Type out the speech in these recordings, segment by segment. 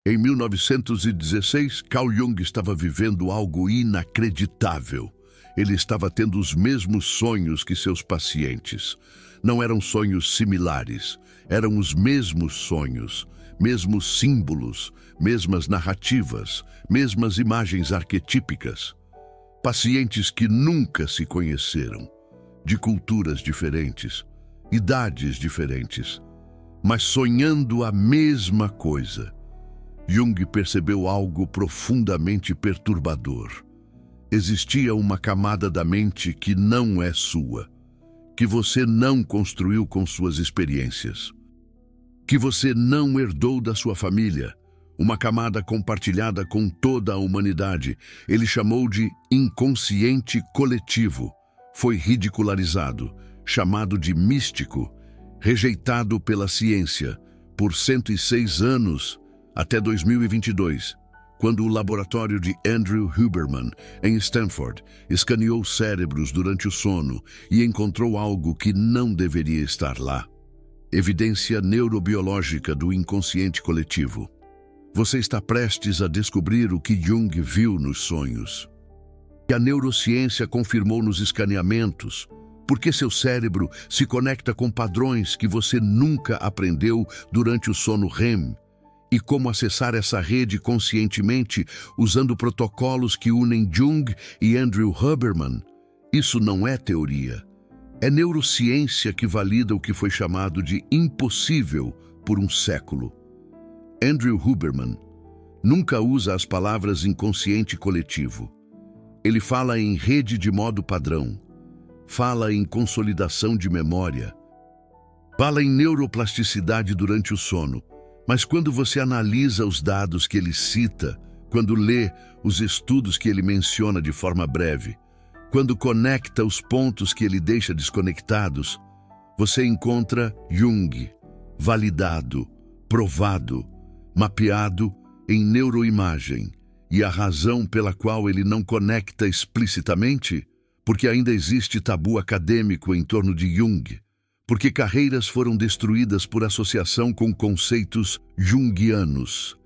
Em 1916, Carl Jung estava vivendo algo inacreditável. Ele estava tendo os mesmos sonhos que seus pacientes. Não eram sonhos similares, eram os mesmos sonhos, mesmos símbolos, mesmas narrativas, mesmas imagens arquetípicas. Pacientes que nunca se conheceram, de culturas diferentes, idades diferentes, mas sonhando a mesma coisa. Jung percebeu algo profundamente perturbador. Existia uma camada da mente que não é sua, que você não construiu com suas experiências, que você não herdou da sua família, uma camada compartilhada com toda a humanidade. Ele chamou de inconsciente coletivo. Foi ridicularizado, chamado de místico, rejeitado pela ciência por 106 anos, até 2022, quando o laboratório de Andrew Huberman, em Stanford, escaneou cérebros durante o sono e encontrou algo que não deveria estar lá. Evidência neurobiológica do inconsciente coletivo. Você está prestes a descobrir o que Jung viu nos sonhos. Que a neurociência confirmou nos escaneamentos, porque seu cérebro se conecta com padrões que você nunca aprendeu durante o sono REM, e como acessar essa rede conscientemente usando protocolos que unem Jung e Andrew Huberman. Isso não é teoria. É neurociência que valida o que foi chamado de impossível por um século. Andrew Huberman nunca usa as palavras inconsciente coletivo. Ele fala em rede de modo padrão, fala em consolidação de memória, fala em neuroplasticidade durante o sono. Mas quando você analisa os dados que ele cita, quando lê os estudos que ele menciona de forma breve, quando conecta os pontos que ele deixa desconectados, você encontra Jung, validado, provado, mapeado em neuroimagem. E a razão pela qual ele não conecta explicitamente? Porque ainda existe tabu acadêmico em torno de Jung. Porque carreiras foram destruídas por associação com conceitos junguianos.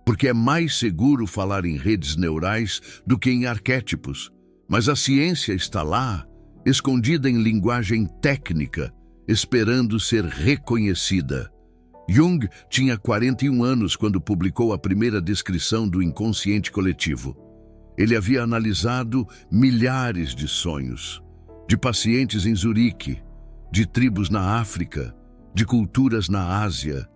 Porque é mais seguro falar em redes neurais do que em arquétipos. Mas a ciência está lá, escondida em linguagem técnica, esperando ser reconhecida. Jung tinha 41 anos quando publicou a primeira descrição do inconsciente coletivo. Ele havia analisado milhares de sonhos, de pacientes em Zurique, de tribos na África, de culturas na Ásia,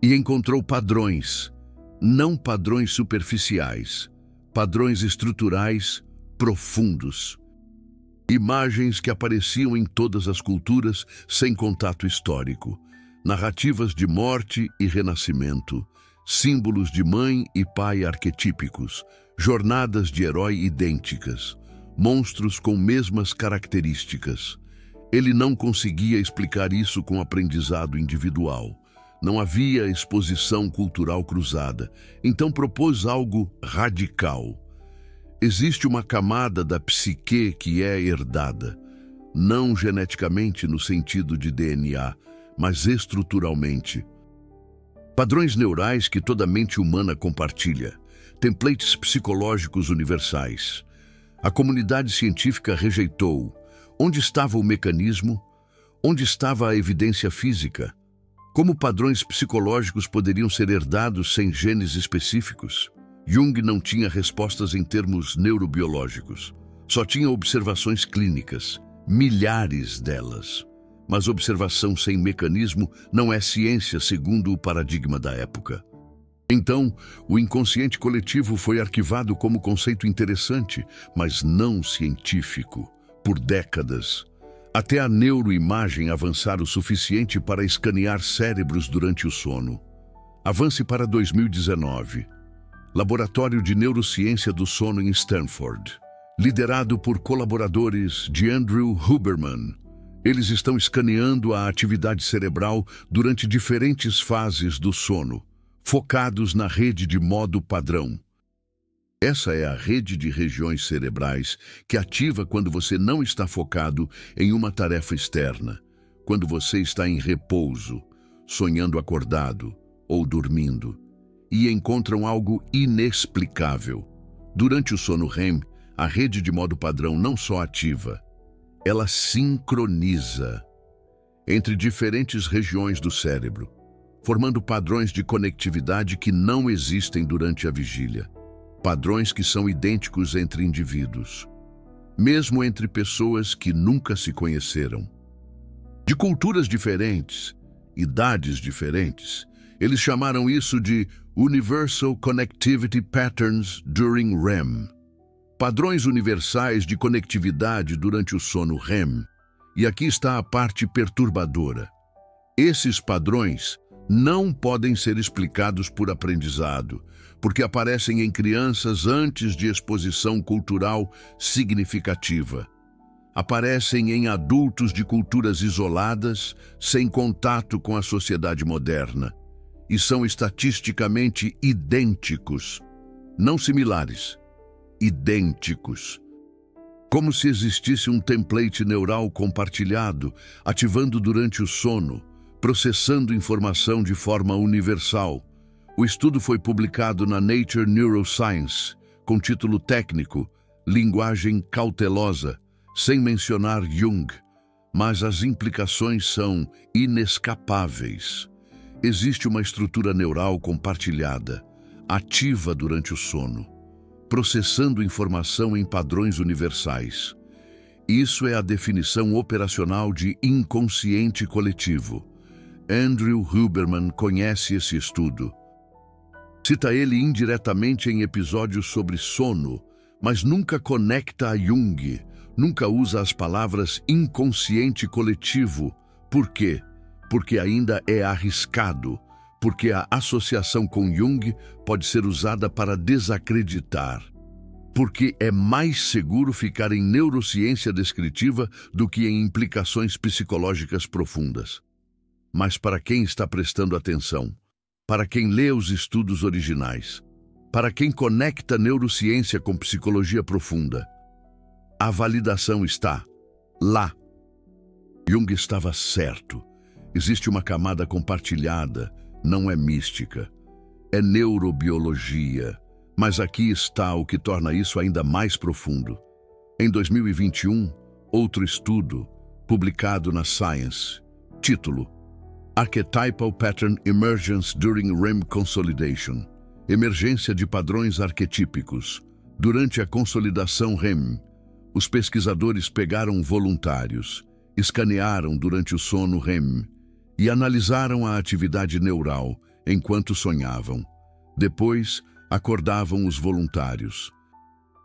e encontrou padrões, não padrões superficiais, padrões estruturais profundos. Imagens que apareciam em todas as culturas sem contato histórico, narrativas de morte e renascimento, símbolos de mãe e pai arquetípicos, jornadas de herói idênticas, monstros com mesmas características. Ele não conseguia explicar isso com aprendizado individual. Não havia exposição cultural cruzada, então propôs algo radical. Existe uma camada da psique que é herdada, não geneticamente no sentido de DNA, mas estruturalmente. Padrões neurais que toda mente humana compartilha, templates psicológicos universais. A comunidade científica rejeitou. Onde estava o mecanismo? Onde estava a evidência física? Como padrões psicológicos poderiam ser herdados sem genes específicos? Jung não tinha respostas em termos neurobiológicos. Só tinha observações clínicas, milhares delas. Mas observação sem mecanismo não é ciência segundo o paradigma da época. Então, o inconsciente coletivo foi arquivado como conceito interessante, mas não científico. Por décadas, até a neuroimagem avançar o suficiente para escanear cérebros durante o sono. Avance para 2019. Laboratório de Neurociência do Sono em Stanford. Liderado por colaboradores de Andrew Huberman. Eles estão escaneando a atividade cerebral durante diferentes fases do sono, focados na rede de modo padrão. Essa é a rede de regiões cerebrais que ativa quando você não está focado em uma tarefa externa, quando você está em repouso, sonhando acordado ou dormindo. e encontram algo inexplicável. Durante o sono REM, a rede de modo padrão não só ativa, ela sincroniza entre diferentes regiões do cérebro, formando padrões de conectividade que não existem durante a vigília. Padrões que são idênticos entre indivíduos, mesmo entre pessoas que nunca se conheceram. De culturas diferentes, idades diferentes, eles chamaram isso de Universal Connectivity Patterns During REM. Padrões universais de conectividade durante o sono REM. E aqui está a parte perturbadora. Esses padrões não podem ser explicados por aprendizado, porque aparecem em crianças antes de exposição cultural significativa. Aparecem em adultos de culturas isoladas, sem contato com a sociedade moderna, e são estatisticamente idênticos, não similares, idênticos. Como se existisse um template neural compartilhado, ativando durante o sono, processando informação de forma universal. O estudo foi publicado na Nature Neuroscience, com título técnico Linguagem Cautelosa, sem mencionar Jung, mas as implicações são inescapáveis. Existe uma estrutura neural compartilhada, ativa durante o sono, processando informação em padrões universais. Isso é a definição operacional de inconsciente coletivo. Andrew Huberman conhece esse estudo. Cita ele indiretamente em episódios sobre sono, mas nunca conecta a Jung, nunca usa as palavras inconsciente coletivo. Por quê? Porque ainda é arriscado, porque a associação com Jung pode ser usada para desacreditar, porque é mais seguro ficar em neurociência descritiva do que em implicações psicológicas profundas. Mas para quem está prestando atenção, para quem lê os estudos originais, para quem conecta neurociência com psicologia profunda, a validação está lá. Jung estava certo. Existe uma camada compartilhada, não é mística, é neurobiologia. Mas aqui está o que torna isso ainda mais profundo. Em 2021, outro estudo, publicado na Science, título Archetypal Pattern Emergence During REM Consolidation, emergência de padrões arquetípicos. Durante a consolidação REM, os pesquisadores pegaram voluntários, escanearam durante o sono REM e analisaram a atividade neural enquanto sonhavam. Depois, acordavam os voluntários,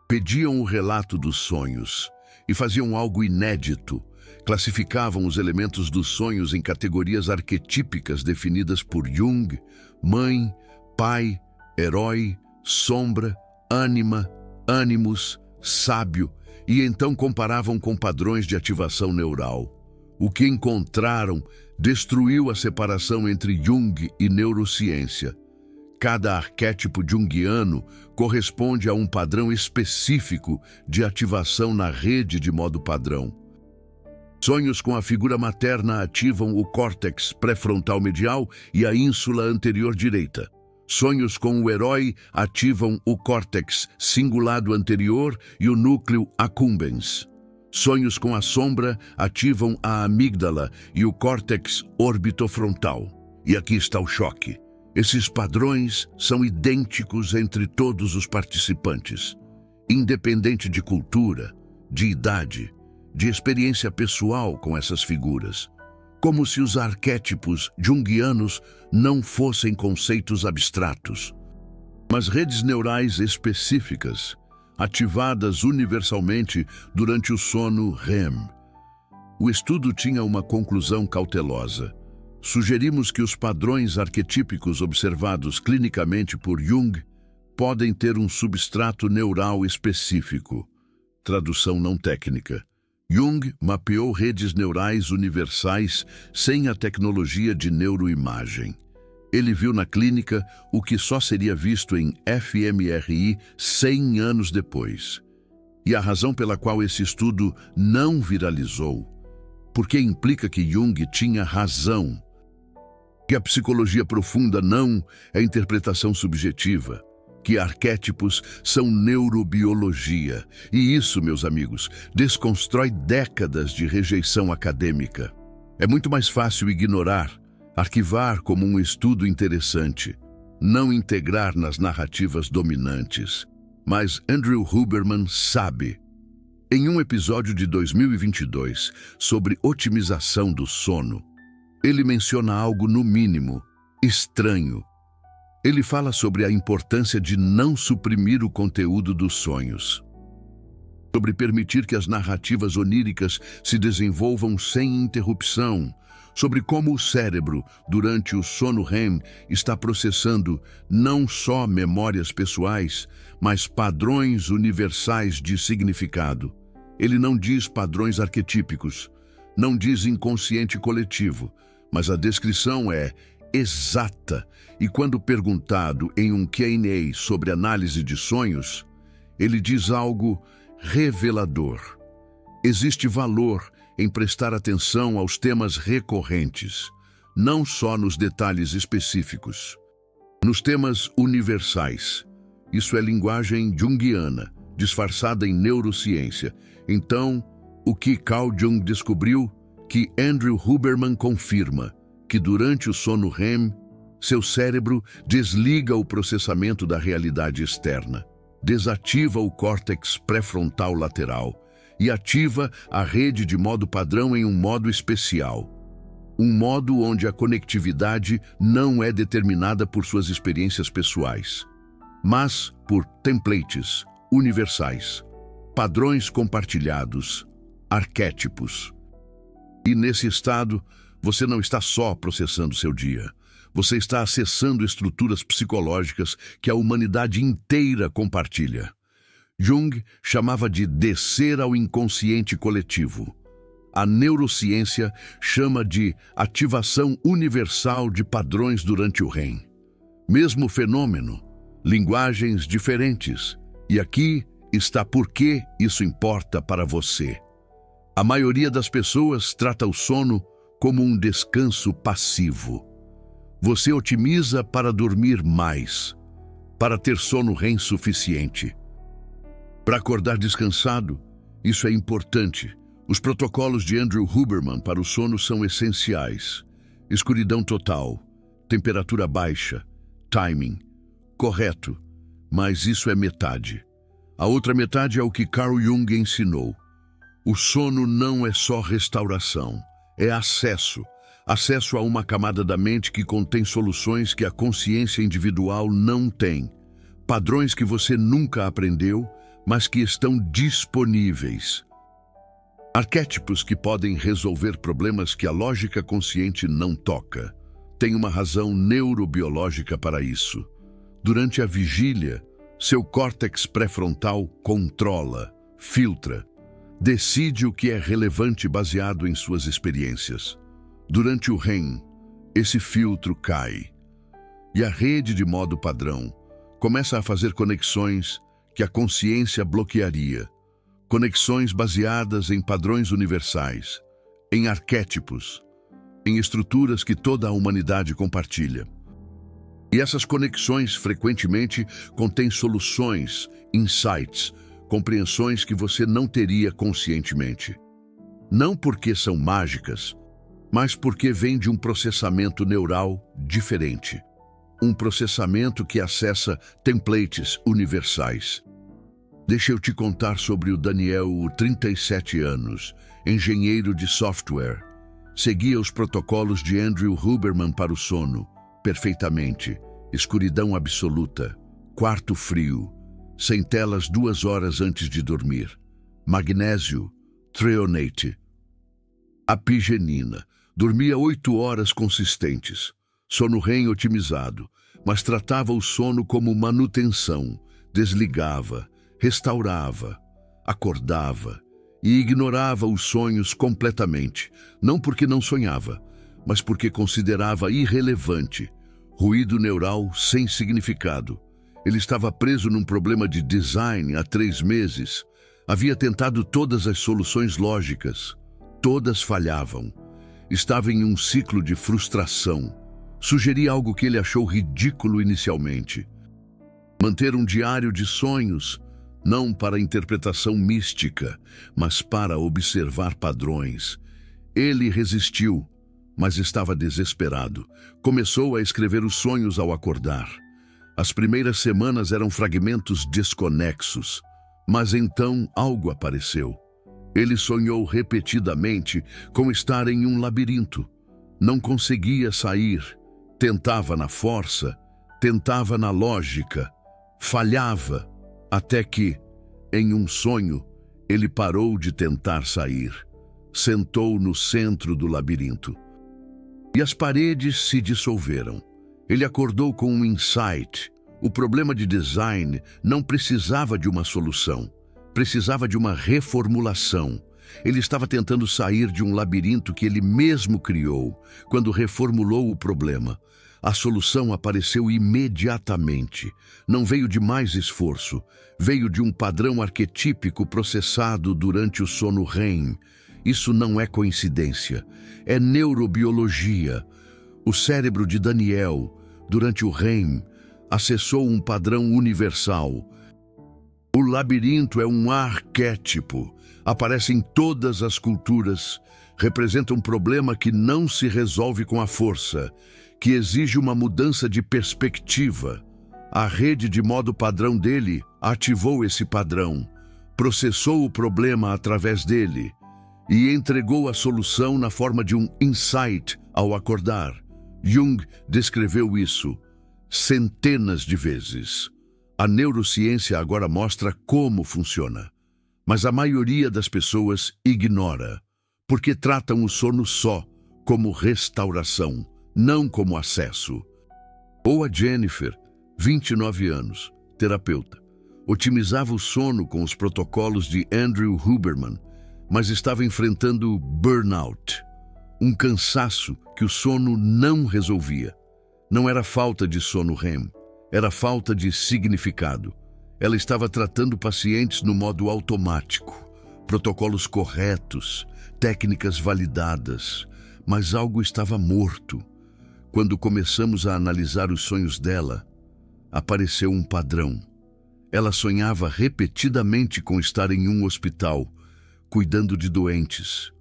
pediam o relato dos sonhos e faziam algo inédito. Classificavam os elementos dos sonhos em categorias arquetípicas definidas por Jung: mãe, pai, herói, sombra, ânima, ânimos, sábio, e então comparavam com padrões de ativação neural. O que encontraram destruiu a separação entre Jung e neurociência. Cada arquétipo junguiano corresponde a um padrão específico de ativação na rede de modo padrão. Sonhos com a figura materna ativam o córtex pré-frontal medial e a ínsula anterior direita. Sonhos com o herói ativam o córtex cingulado anterior e o núcleo accumbens. Sonhos com a sombra ativam a amígdala e o córtex orbitofrontal. E aqui está o choque. Esses padrões são idênticos entre todos os participantes, independente de cultura, de idade, de experiência pessoal com essas figuras, como se os arquétipos junguianos não fossem conceitos abstratos, mas redes neurais específicas, ativadas universalmente durante o sono REM. O estudo tinha uma conclusão cautelosa. Sugerimos que os padrões arquetípicos observados clinicamente por Jung podem ter um substrato neural específico. Tradução não técnica. Jung mapeou redes neurais universais sem a tecnologia de neuroimagem. Ele viu na clínica o que só seria visto em fMRI 100 anos depois. E a razão pela qual esse estudo não viralizou, porque implica que Jung tinha razão. Que a psicologia profunda não é interpretação subjetiva, que arquétipos são neurobiologia. E isso, meus amigos, desconstrói décadas de rejeição acadêmica. É muito mais fácil ignorar, arquivar como um estudo interessante, não integrar nas narrativas dominantes. Mas Andrew Huberman sabe. Em um episódio de 2022 sobre otimização do sono, ele menciona algo no mínimo estranho. Ele fala sobre a importância de não suprimir o conteúdo dos sonhos, sobre permitir que as narrativas oníricas se desenvolvam sem interrupção, sobre como o cérebro, durante o sono REM, está processando não só memórias pessoais, mas padrões universais de significado. Ele não diz padrões arquetípicos, não diz inconsciente coletivo, mas a descrição é exata. E quando perguntado em um Q&A sobre análise de sonhos, ele diz algo revelador. Existe valor em prestar atenção aos temas recorrentes, não só nos detalhes específicos, nos temas universais. Isso é linguagem junguiana, disfarçada em neurociência. Então, o que Carl Jung descobriu, que Andrew Huberman confirma, que durante o sono REM, seu cérebro desliga o processamento da realidade externa, desativa o córtex pré-frontal lateral e ativa a rede de modo padrão em um modo especial. Um modo onde a conectividade não é determinada por suas experiências pessoais, mas por templates universais, padrões compartilhados, arquétipos. E nesse estado, você não está só processando seu dia. Você está acessando estruturas psicológicas que a humanidade inteira compartilha. Jung chamava de descer ao inconsciente coletivo. A neurociência chama de ativação universal de padrões durante o REM. Mesmo fenômeno, linguagens diferentes. E aqui está por que isso importa para você. A maioria das pessoas trata o sono como um descanso passivo. Você otimiza para dormir mais, para ter sono REM suficiente. Para acordar descansado, isso é importante. Os protocolos de Andrew Huberman para o sono são essenciais. Escuridão total, temperatura baixa, timing. Correto, mas isso é metade. A outra metade é o que Carl Jung ensinou. O sono não é só restauração, é acesso. Acesso a uma camada da mente que contém soluções que a consciência individual não tem. Padrões que você nunca aprendeu, mas que estão disponíveis. Arquétipos que podem resolver problemas que a lógica consciente não toca. Tem uma razão neurobiológica para isso. Durante a vigília, seu córtex pré-frontal controla, filtra, decide o que é relevante baseado em suas experiências. Durante o REM, esse filtro cai. E a rede de modo padrão começa a fazer conexões que a consciência bloquearia. Conexões baseadas em padrões universais, em arquétipos, em estruturas que toda a humanidade compartilha. E essas conexões frequentemente contêm soluções, insights, compreensões que você não teria conscientemente. Não porque são mágicas, mas porque vêm de um processamento neural diferente. Um processamento que acessa templates universais. Deixa eu te contar sobre o Daniel, 37 anos, engenheiro de software. Seguia os protocolos de Andrew Huberman para o sono, perfeitamente. Escuridão absoluta, quarto frio, sem telas 2 horas antes de dormir. Magnésio, treonate. Apigenina. Dormia 8 horas consistentes. Sono REM otimizado, mas tratava o sono como manutenção. Desligava, restaurava, acordava e ignorava os sonhos completamente, não porque não sonhava, mas porque considerava irrelevante, ruído neural sem significado. Ele estava preso num problema de design há 3 meses. Havia tentado todas as soluções lógicas. Todas falhavam. Estava em um ciclo de frustração. Sugeri algo que ele achou ridículo inicialmente. Manter um diário de sonhos, não para interpretação mística, mas para observar padrões. Ele resistiu, mas estava desesperado. Começou a escrever os sonhos ao acordar. As primeiras semanas eram fragmentos desconexos, mas então algo apareceu. Ele sonhou repetidamente com estar em um labirinto. Não conseguia sair. Tentava na força, tentava na lógica, falhava, até que, em um sonho, ele parou de tentar sair. Sentou no centro do labirinto. E as paredes se dissolveram. Ele acordou com um insight. O problema de design não precisava de uma solução. Precisava de uma reformulação. Ele estava tentando sair de um labirinto que ele mesmo criou, quando reformulou o problema. A solução apareceu imediatamente. Não veio de mais esforço. Veio de um padrão arquetípico processado durante o sono REM. Isso não é coincidência. É neurobiologia. O cérebro de Daniel, durante o REM, acessou um padrão universal. O labirinto é um arquétipo. Aparece em todas as culturas. Representa um problema que não se resolve com a força, que exige uma mudança de perspectiva. A rede de modo padrão dele ativou esse padrão, processou o problema através dele e entregou a solução na forma de um insight ao acordar. Jung descreveu isso centenas de vezes. A neurociência agora mostra como funciona, mas a maioria das pessoas ignora, porque tratam o sono só como restauração, não como acesso. Ou a Jennifer, 29 anos, terapeuta, otimizava o sono com os protocolos de Andrew Huberman, mas estava enfrentando burnout, um cansaço que o sono não resolvia. Não era falta de sono REM, era falta de significado. Ela estava tratando pacientes no modo automático, protocolos corretos, técnicas validadas, mas algo estava morto. Quando começamos a analisar os sonhos dela, apareceu um padrão. Ela sonhava repetidamente com estar em um hospital, cuidando de doentes.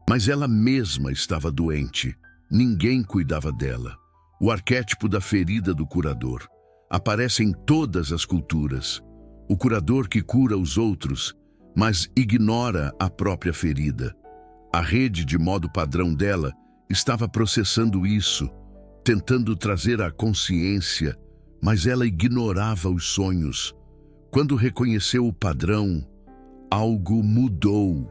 Mas ela mesma estava doente. Ninguém cuidava dela. O arquétipo da ferida do curador aparece em todas as culturas. O curador que cura os outros, mas ignora a própria ferida. A rede de modo padrão dela estava processando isso, tentando trazer a consciência, mas ela ignorava os sonhos. Quando reconheceu o padrão, algo mudou.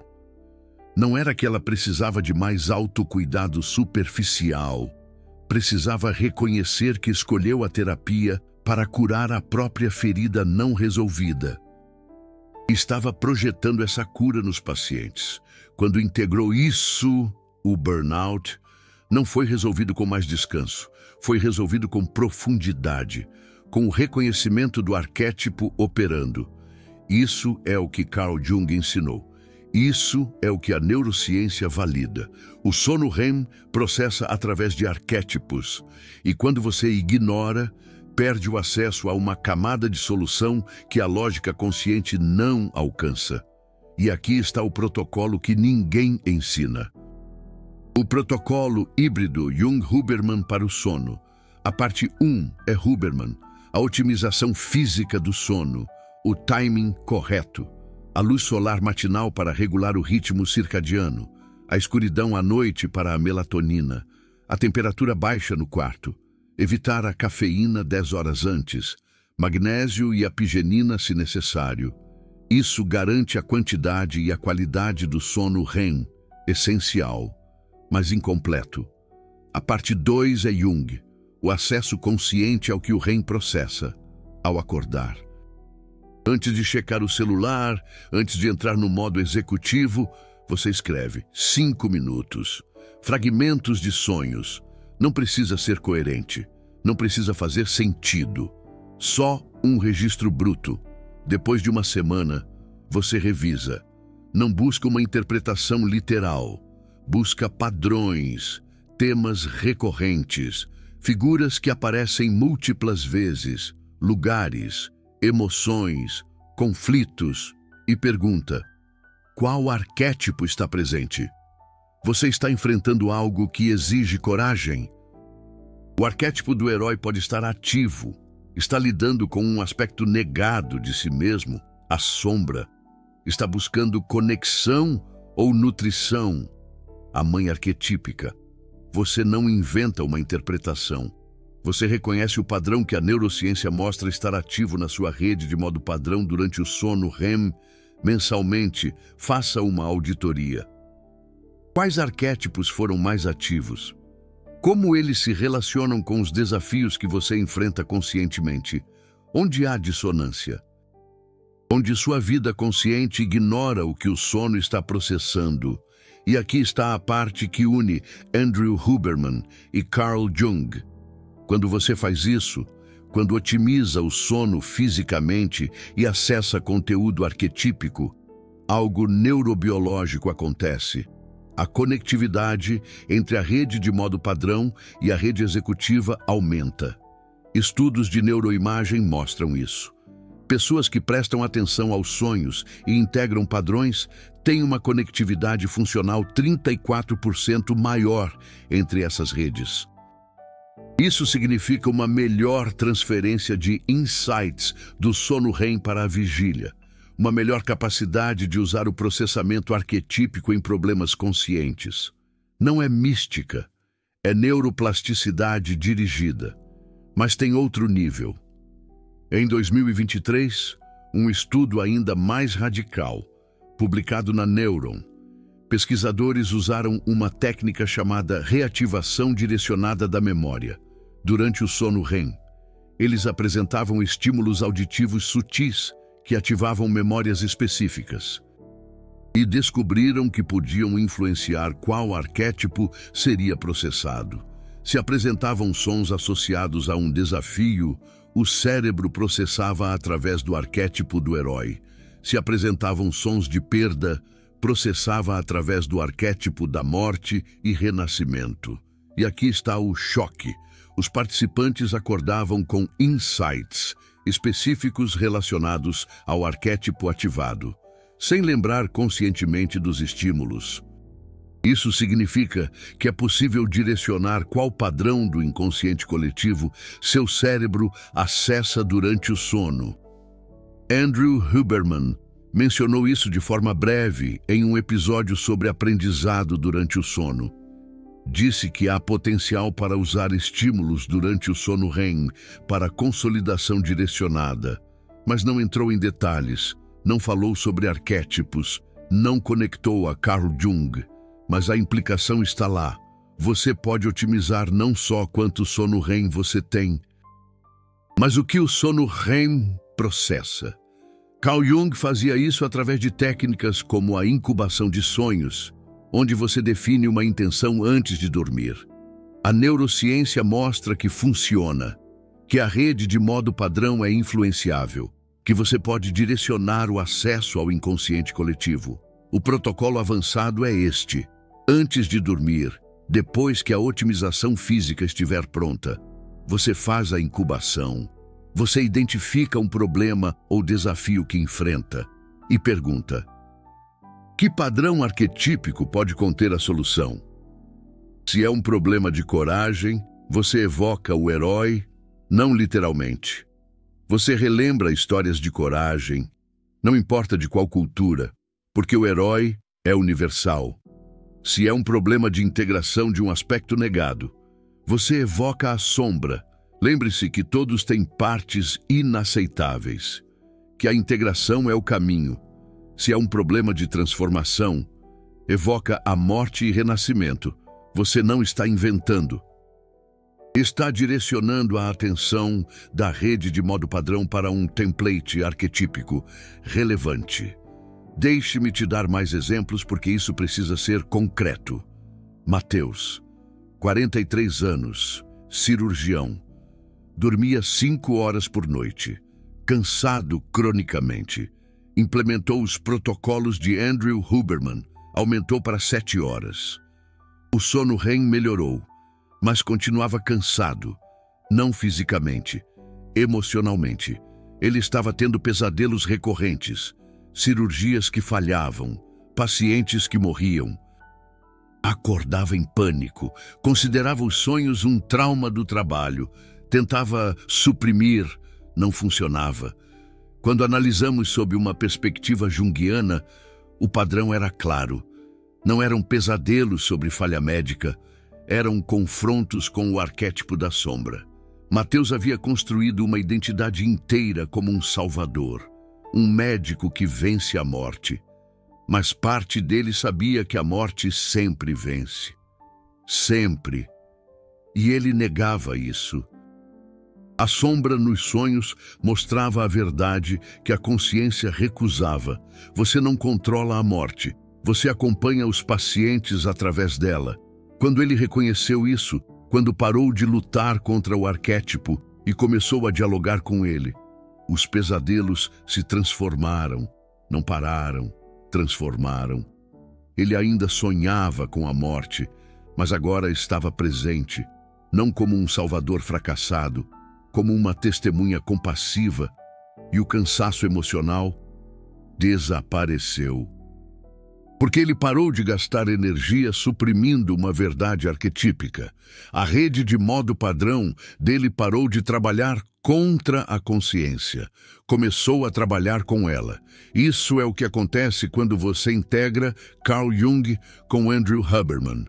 Não era que ela precisava de mais autocuidado superficial. Precisava reconhecer que escolheu a terapia para curar a própria ferida não resolvida. Estava projetando essa cura nos pacientes. Quando integrou isso, o burnout não foi resolvido com mais descanso. Foi resolvido com profundidade, com o reconhecimento do arquétipo operando. Isso é o que Carl Jung ensinou. Isso é o que a neurociência valida. O sono REM processa através de arquétipos. E quando você ignora, perde o acesso a uma camada de solução que a lógica consciente não alcança. E aqui está o protocolo que ninguém ensina. O protocolo híbrido Jung-Huberman para o sono. A parte 1 é Huberman, a otimização física do sono, o timing correto, a luz solar matinal para regular o ritmo circadiano, a escuridão à noite para a melatonina, a temperatura baixa no quarto, evitar a cafeína 10 horas antes, magnésio e apigenina se necessário. Isso garante a quantidade e a qualidade do sono REM, essencial, mas incompleto. A parte 2 é Jung, o acesso consciente ao que o REM processa, ao acordar. Antes de checar o celular, antes de entrar no modo executivo, você escreve 5 minutos. Fragmentos de sonhos. Não precisa ser coerente. Não precisa fazer sentido. Só um registro bruto. Depois de uma semana, você revisa. Não busca uma interpretação literal. Busca padrões, temas recorrentes, Figuras que aparecem múltiplas vezes, lugares, emoções, conflitos, e pergunta: qual arquétipo está presente? Você está enfrentando algo que exige coragem? O arquétipo do herói pode estar ativo, está lidando com um aspecto negado de si mesmo, a sombra, está buscando conexão ou nutrição, a mãe arquetípica. Você não inventa uma interpretação. Você reconhece o padrão que a neurociência mostra estar ativo na sua rede de modo padrão durante o sono REM. Mensalmente, faça uma auditoria. Quais arquétipos foram mais ativos? Como eles se relacionam com os desafios que você enfrenta conscientemente? Onde há dissonância? Onde sua vida consciente ignora o que o sono está processando. E aqui está a parte que une Andrew Huberman e Carl Jung. Quando você faz isso, quando otimiza o sono fisicamente e acessa conteúdo arquetípico, algo neurobiológico acontece. A conectividade entre a rede de modo padrão e a rede executiva aumenta. Estudos de neuroimagem mostram isso. Pessoas que prestam atenção aos sonhos e integram padrões têm uma conectividade funcional 34% maior entre essas redes. Isso significa uma melhor transferência de insights do sono REM para a vigília, uma melhor capacidade de usar o processamento arquetípico em problemas conscientes. Não é mística, é neuroplasticidade dirigida, mas tem outro nível. Em 2023, um estudo ainda mais radical, publicado na Neuron, pesquisadores usaram uma técnica chamada reativação direcionada da memória. Durante o sono REM, eles apresentavam estímulos auditivos sutis que ativavam memórias específicas e descobriram que podiam influenciar qual arquétipo seria processado. Se apresentavam sons associados a um desafio, o cérebro processava através do arquétipo do herói. Se apresentavam sons de perda, processava através do arquétipo da morte e renascimento. E aqui está o choque. Os participantes acordavam com insights específicos relacionados ao arquétipo ativado, sem lembrar conscientemente dos estímulos. Isso significa que é possível direcionar qual padrão do inconsciente coletivo seu cérebro acessa durante o sono. Andrew Huberman mencionou isso de forma breve em um episódio sobre aprendizado durante o sono. Disse que há potencial para usar estímulos durante o sono REM para consolidação direcionada, mas não entrou em detalhes, não falou sobre arquétipos, não conectou a Carl Jung, mas a implicação está lá. Você pode otimizar não só quanto sono REM você tem, mas o que o sono REM processa. Carl Jung fazia isso através de técnicas como a incubação de sonhos, onde você define uma intenção antes de dormir. A neurociência mostra que funciona, que a rede de modo padrão é influenciável, que você pode direcionar o acesso ao inconsciente coletivo. O protocolo avançado é este: antes de dormir, depois que a otimização física estiver pronta, você faz a incubação. Você identifica um problema ou desafio que enfrenta e pergunta: que padrão arquetípico pode conter a solução? Se é um problema de coragem, você evoca o herói, não literalmente. Você relembra histórias de coragem, não importa de qual cultura, porque o herói é universal. Se é um problema de integração de um aspecto negado, você evoca a sombra. Lembre-se que todos têm partes inaceitáveis, que a integração é o caminho. Se é um problema de transformação, evoca a morte e renascimento. Você não está inventando. Está direcionando a atenção da rede de modo padrão para um template arquetípico relevante. Deixe-me te dar mais exemplos porque isso precisa ser concreto. Mateus, 43 anos, cirurgião. Dormia 5 horas por noite, cansado cronicamente. Implementou os protocolos de Andrew Huberman, aumentou para 7 horas. O sono REM melhorou. mas continuava cansado, não fisicamente, emocionalmente. Ele estava tendo pesadelos recorrentes, cirurgias que falhavam, pacientes que morriam. Acordava em pânico, considerava os sonhos um trauma do trabalho, tentava suprimir, não funcionava. Quando analisamos sob uma perspectiva junguiana, o padrão era claro. Não eram pesadelos sobre falha médica, eram confrontos com o arquétipo da sombra. Mateus havia construído uma identidade inteira como um salvador, um médico que vence a morte. Mas parte dele sabia que a morte sempre vence. Sempre. E ele negava isso. A sombra nos sonhos mostrava a verdade que a consciência recusava. Você não controla a morte. Você acompanha os pacientes através dela. Quando ele reconheceu isso, quando parou de lutar contra o arquétipo e começou a dialogar com ele, os pesadelos se transformaram, não pararam, transformaram. Ele ainda sonhava com a morte, mas agora estava presente, não como um salvador fracassado, como uma testemunha compassiva, e o cansaço emocional desapareceu. Porque ele parou de gastar energia suprimindo uma verdade arquetípica. A rede de modo padrão dele parou de trabalhar contra a consciência. Começou a trabalhar com ela. Isso é o que acontece quando você integra Carl Jung com Andrew Huberman.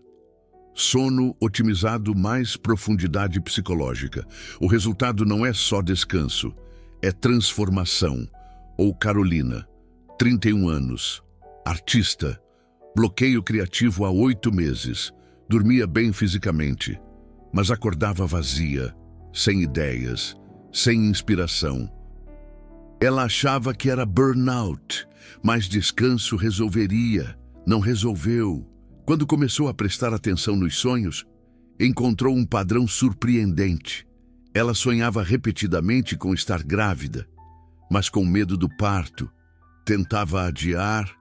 Sono otimizado mais profundidade psicológica. O resultado não é só descanso, é transformação. Ou Carolina, 31 anos, artista, bloqueio criativo há 8 meses, dormia bem fisicamente, mas acordava vazia, sem ideias, sem inspiração. Ela achava que era burnout, mas descanso resolveria. Não resolveu. Quando começou a prestar atenção nos sonhos, encontrou um padrão surpreendente. Ela sonhava repetidamente com estar grávida, mas com medo do parto. Tentava adiar,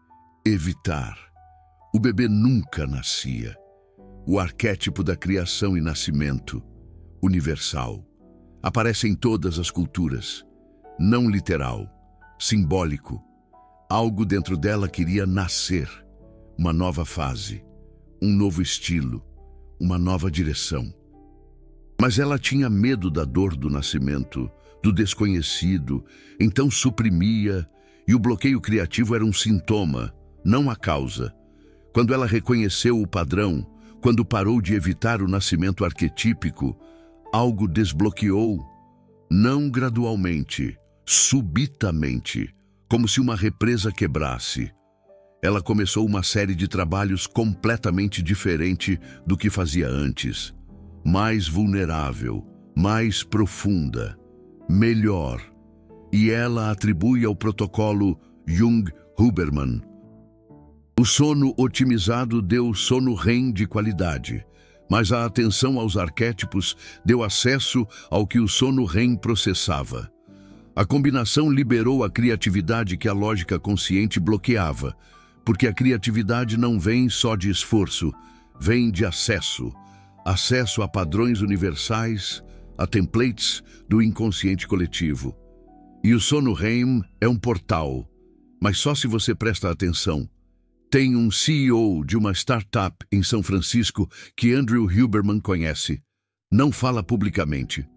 evitar. O bebê nunca nascia. O arquétipo da criação e nascimento, universal, aparece em todas as culturas. Não literal, simbólico. Algo dentro dela queria nascer. Uma nova fase, um novo estilo, uma nova direção. Mas ela tinha medo da dor do nascimento, do desconhecido, então suprimia, e o bloqueio criativo era um sintoma, não a causa. Quando ela reconheceu o padrão, quando parou de evitar o nascimento arquetípico, algo desbloqueou, não gradualmente, subitamente, como se uma represa quebrasse. Ela começou uma série de trabalhos completamente diferente do que fazia antes. Mais vulnerável, mais profunda, melhor. E ela atribui ao protocolo Jung-Huberman. O sono otimizado deu sono REM de qualidade, mas a atenção aos arquétipos deu acesso ao que o sono REM processava. A combinação liberou a criatividade que a lógica consciente bloqueava, porque a criatividade não vem só de esforço, vem de acesso. Acesso a padrões universais, a templates do inconsciente coletivo. E o sono REM é um portal, mas só se você presta atenção. Tem um CEO de uma startup em São Francisco que Andrew Huberman conhece. Não fala publicamente,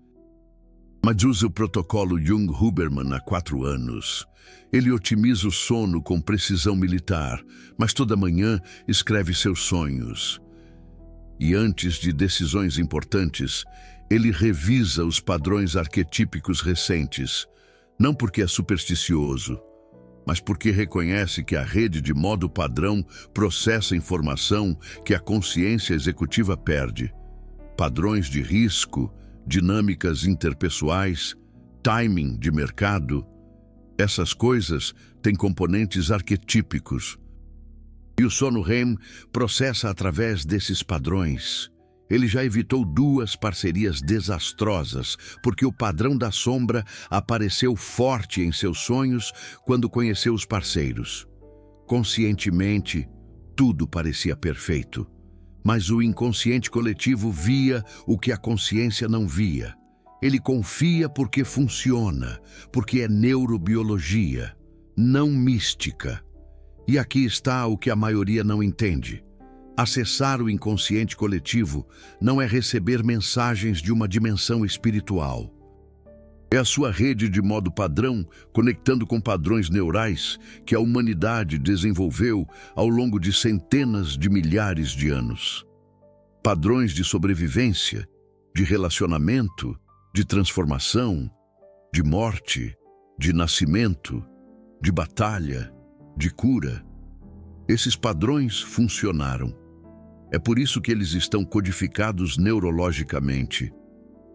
mas usa o protocolo Jung-Huberman há 4 anos. Ele otimiza o sono com precisão militar, mas toda manhã escreve seus sonhos. E antes de decisões importantes, ele revisa os padrões arquetípicos recentes, não porque é supersticioso, mas porque reconhece que a rede de modo padrão processa informação que a consciência executiva perde. Padrões de risco, dinâmicas interpessoais, timing de mercado. Essas coisas têm componentes arquetípicos. E o sono REM processa através desses padrões. Ele já evitou 2 parcerias desastrosas, porque o padrão da sombra apareceu forte em seus sonhos quando conheceu os parceiros. Conscientemente, tudo parecia perfeito, Mas o inconsciente coletivo via o que a consciência não via. Ele confia porque funciona, porque é neurobiologia, não mística. E aqui está o que a maioria não entende. Acessar o inconsciente coletivo não é receber mensagens de uma dimensão espiritual. É a sua rede de modo padrão, conectando com padrões neurais que a humanidade desenvolveu ao longo de centenas de milhares de anos. Padrões de sobrevivência, de relacionamento, de transformação, de morte, de nascimento, de batalha, de cura. Esses padrões funcionaram. É por isso que eles estão codificados neurologicamente.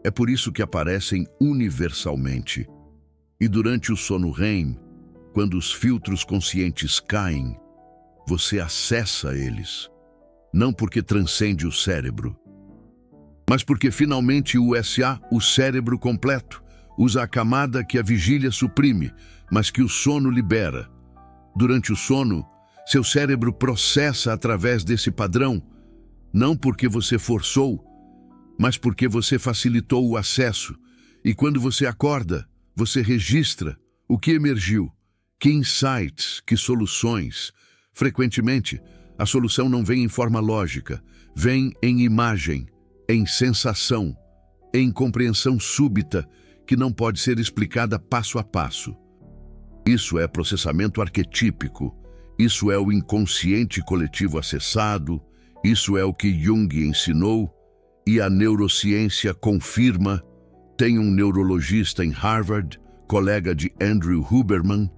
É por isso que aparecem universalmente. E durante o sono REM, quando os filtros conscientes caem, você acessa eles. Não porque transcende o cérebro, mas porque finalmente o SA, o cérebro completo, usa a camada que a vigília suprime, mas que o sono libera. Durante o sono, seu cérebro processa através desse padrão, não porque você forçou, mas porque você facilitou o acesso. E quando você acorda, você registra o que emergiu, que insights, que soluções. Frequentemente, a solução não vem em forma lógica, vem em imagem, em sensação, em compreensão súbita que não pode ser explicada passo a passo. Isso é processamento arquetípico, isso é o inconsciente coletivo acessado, isso é o que Jung ensinou e a neurociência confirma. Tem um neurologista em Harvard, colega de Andrew Huberman,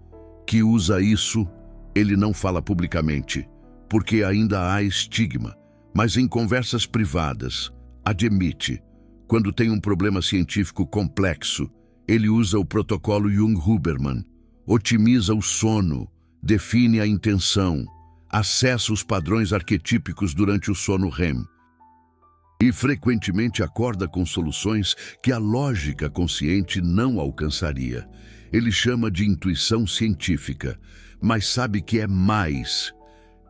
que usa isso. Ele não fala publicamente, porque ainda há estigma, mas em conversas privadas, admite, quando tem um problema científico complexo, ele usa o protocolo Jung-Huberman, otimiza o sono, define a intenção, acessa os padrões arquetípicos durante o sono REM e frequentemente acorda com soluções que a lógica consciente não alcançaria. Ele chama de intuição científica, mas sabe que é mais.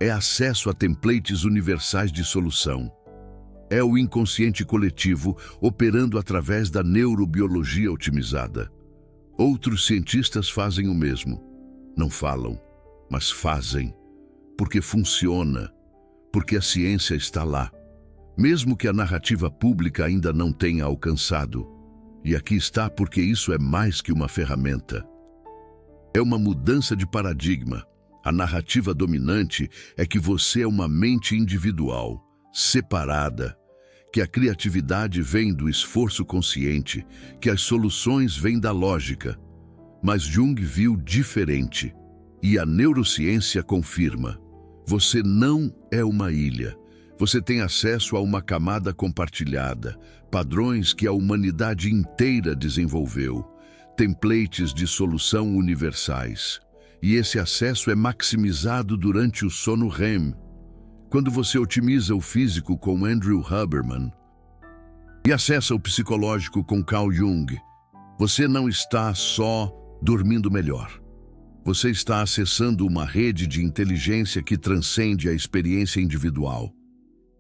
É acesso a templates universais de solução. É o inconsciente coletivo operando através da neurobiologia otimizada. Outros cientistas fazem o mesmo. Não falam, mas fazem. Porque funciona. Porque a ciência está lá. Mesmo que a narrativa pública ainda não tenha alcançado. E aqui está porque isso é mais que uma ferramenta. É uma mudança de paradigma. A narrativa dominante é que você é uma mente individual, separada, que a criatividade vem do esforço consciente, que as soluções vêm da lógica. Mas Jung viu diferente, e a neurociência confirma. Você não é uma ilha. Você tem acesso a uma camada compartilhada, padrões que a humanidade inteira desenvolveu, templates de solução universais. E esse acesso é maximizado durante o sono REM, quando você otimiza o físico com Andrew Huberman e acessa o psicológico com Carl Jung. Você não está só dormindo melhor. Você está acessando uma rede de inteligência que transcende a experiência individual.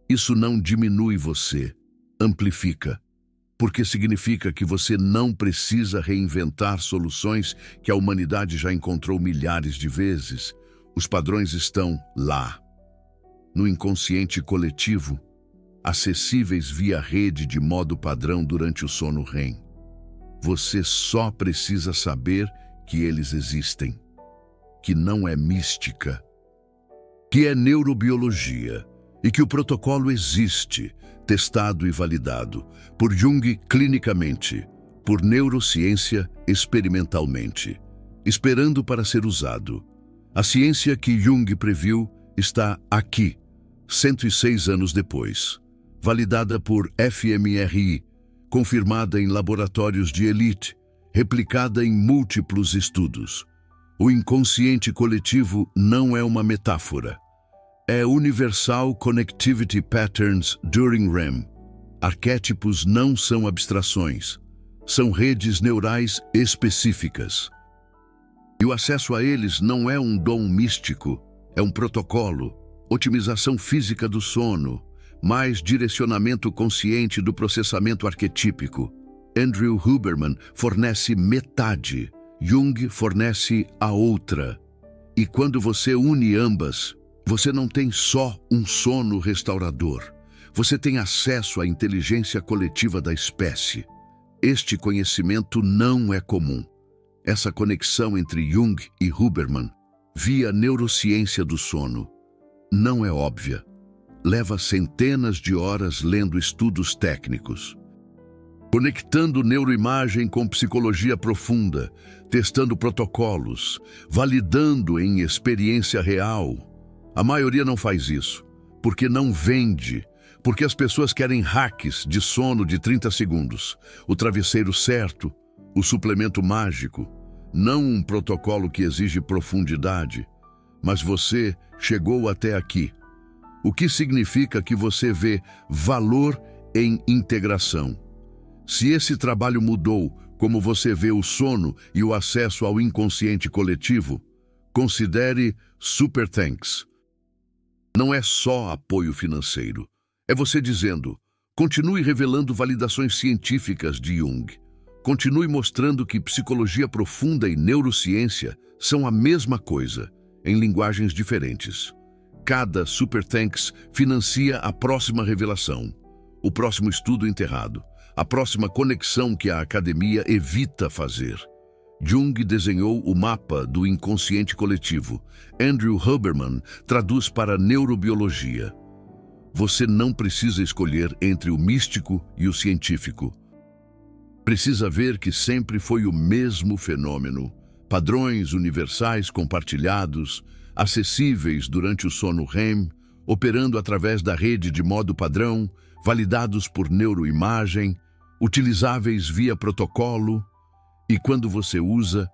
Isso não diminui você, amplifica, porque significa que você não precisa reinventar soluções que a humanidade já encontrou milhares de vezes. Os padrões estão lá, no inconsciente coletivo, acessíveis via rede de modo padrão durante o sono REM. Você só precisa saber que eles existem, que não é mística, que é neurobiologia e que o protocolo existe, testado e validado por Jung clinicamente, por neurociência experimentalmente, esperando para ser usado. A ciência que Jung previu está aqui, 106 anos depois, validada por fMRI, confirmada em laboratórios de elite, replicada em múltiplos estudos. O inconsciente coletivo não é uma metáfora. É Universal Connectivity Patterns During REM. Arquétipos não são abstrações, são redes neurais específicas. E o acesso a eles não é um dom místico, é um protocolo, otimização física do sono, mais direcionamento consciente do processamento arquetípico. Andrew Huberman fornece metade, Jung fornece a outra. E quando você une ambas, você não tem só um sono restaurador. Você tem acesso à inteligência coletiva da espécie. Este conhecimento não é comum. Essa conexão entre Jung e Huberman, via neurociência do sono, não é óbvia. Leva centenas de horas lendo estudos técnicos, conectando neuroimagem com psicologia profunda, testando protocolos, validando em experiência real. A maioria não faz isso, porque não vende, porque as pessoas querem hacks de sono de 30 segundos, o travesseiro certo, o suplemento mágico, não um protocolo que exige profundidade. Mas você chegou até aqui, o que significa que você vê valor em integração. Se esse trabalho mudou como você vê o sono e o acesso ao inconsciente coletivo, considere Super Thanks. Não é só apoio financeiro. É você dizendo, continue revelando validações científicas de Jung. Continue mostrando que psicologia profunda e neurociência são a mesma coisa, em linguagens diferentes. Cada Super Thanks financia a próxima revelação, o próximo estudo enterrado, a próxima conexão que a academia evita fazer. Jung desenhou o mapa do inconsciente coletivo. Andrew Huberman traduz para a neurobiologia. Você não precisa escolher entre o místico e o científico. Precisa ver que sempre foi o mesmo fenômeno. Padrões universais compartilhados, acessíveis durante o sono REM, operando através da rede de modo padrão, validados por neuroimagem, utilizáveis via protocolo. E quando você usa,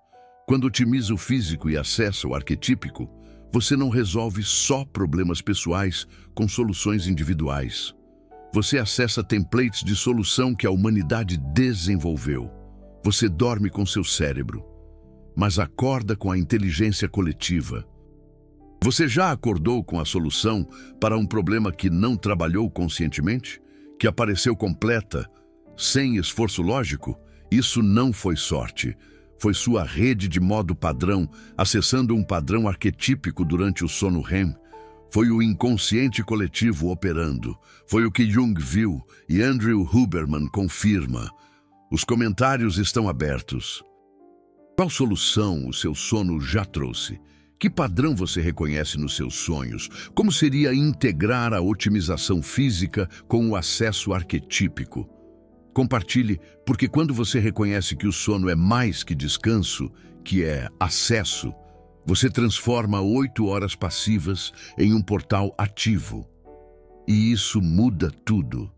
quando otimiza o físico e acessa o arquetípico, você não resolve só problemas pessoais com soluções individuais. Você acessa templates de solução que a humanidade desenvolveu. Você dorme com seu cérebro, mas acorda com a inteligência coletiva. Você já acordou com a solução para um problema que não trabalhou conscientemente? Que apareceu completa, sem esforço lógico? Isso não foi sorte. Foi sua rede de modo padrão, acessando um padrão arquetípico durante o sono REM. Foi o inconsciente coletivo operando. Foi o que Jung viu e Andrew Huberman confirma. Os comentários estão abertos. Qual solução o seu sono já trouxe? Que padrão você reconhece nos seus sonhos? Como seria integrar a otimização física com o acesso arquetípico? Compartilhe, porque quando você reconhece que o sono é mais que descanso, que é acesso, você transforma 8 horas passivas em um portal ativo. E isso muda tudo.